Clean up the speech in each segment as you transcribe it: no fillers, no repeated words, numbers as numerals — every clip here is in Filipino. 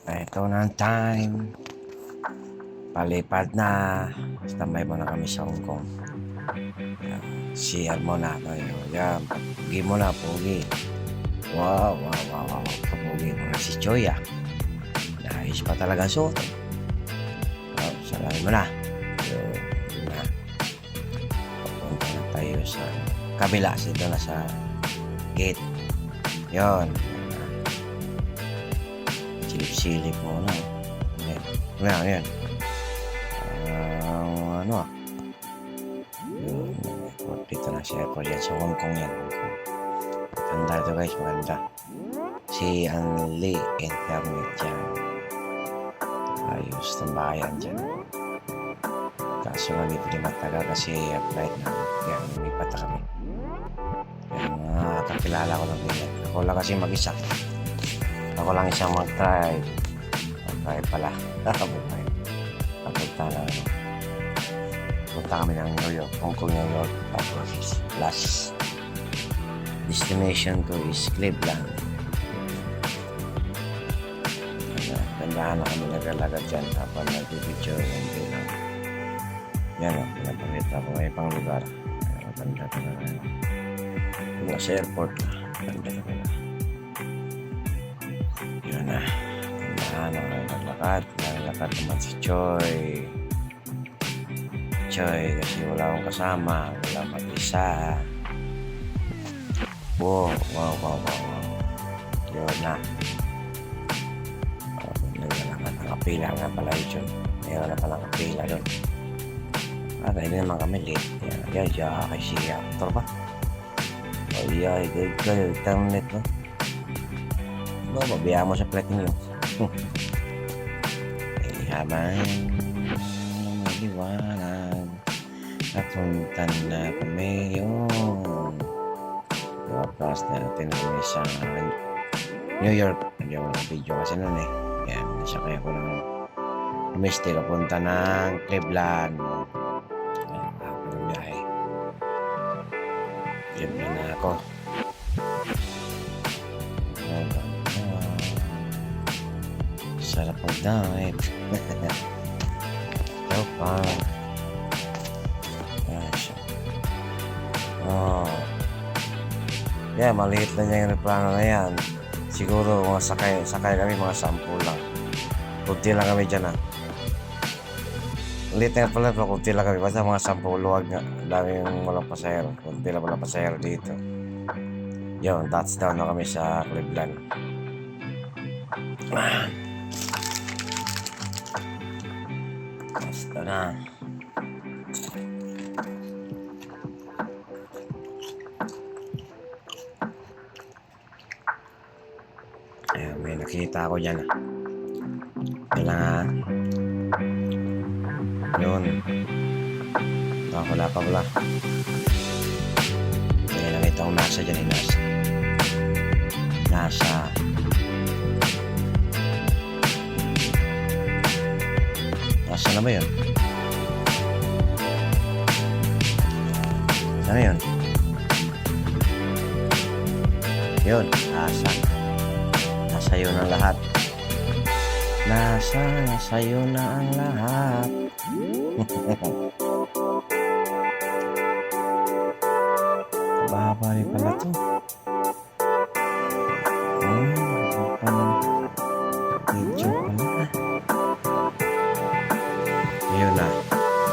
Ito na ang time. Palipad na. Standby muna kami sa Hong Kong. CR muna. Yan. Pugi muna, pugi. Wow. Papugi mo na si Choya. Nais pa talaga suot. Salamin mo na. Yun na. Papunta na tayo sa kabila. Dito na sa gate. Yun. Silip muna. Yan. Dito na siya po dyan sa Hong Kong yan. Maganda ito guys, maganda. Si Anli Internet dyan. Ayos ng bayan dyan. Kaso nga dito di matagal kasi flight na. Kaya lumipat na kami. Kaya mga kakilala ko lang din. Ako lang kasi mag-isa. Ako lang isang mag-drive. Mag-drive pala. Papunta na punta kami ng New York, Hong Kong, New York. Tapos last destination ko is Cleveland. Gandahan na kami naglalagad dyan habang nag-video yung bilang. Yan o, pinapakita ko ngayon pang lugar. Maganda ka na ngayon. Yung nasa airport na. Maganda ka na. Yun na. Gandahan na kami naglakad. Naglakad naman si Choy. Kasi wala akong kasama, wala mag-isa. Wow. Yun na. Nakapila nga pala yun. Mayroon na palang kapila doon. Hindi naman kami late. Yan, kay siya. Actor ba? Kayo, internet no? Mabiyaan mo sa plate nyo. Habang maliwanag napunta na kami yun. Tapos natin kami sa New York. Hindi ako video kasi nun eh. Yan, nasakay ako ng umiste papunta ng Cleveland. Ayan, ako ng biyahe. Cleveland na ako. Sarap mag-dive. So far. Yeah, maliit na niya yung aeroplano na yan. Siguro mga sakay kami mga 10 lang. Kunti lang kami dyan ha. Maliit na pala pero kunti lang kami. Basta mga 10 luwag nga. Dami yung walang pasahero. Kunti lang walang pasahero dito. Yun, touchdown na kami sa Cleveland. Touchdown na. Ayan, may nakita ako dyan kailangan yun wala pa pala may nakita akong nasa dyan nasa na ba yun? Sana yun? Yun, nasa iyo na lahat. Nasa iyo na ang lahat. Mahaba rin pala to. Medyo pala. Ayun na.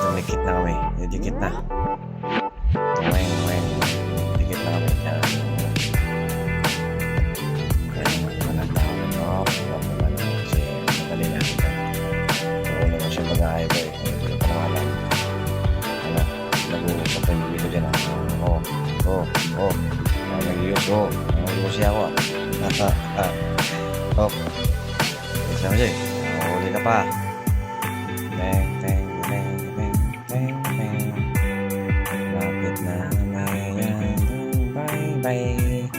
Dumikit na kami. Dikit na. Dikit na kami. Nag-iusi ako isa mo siya huli ka pa lapit na ngayon bye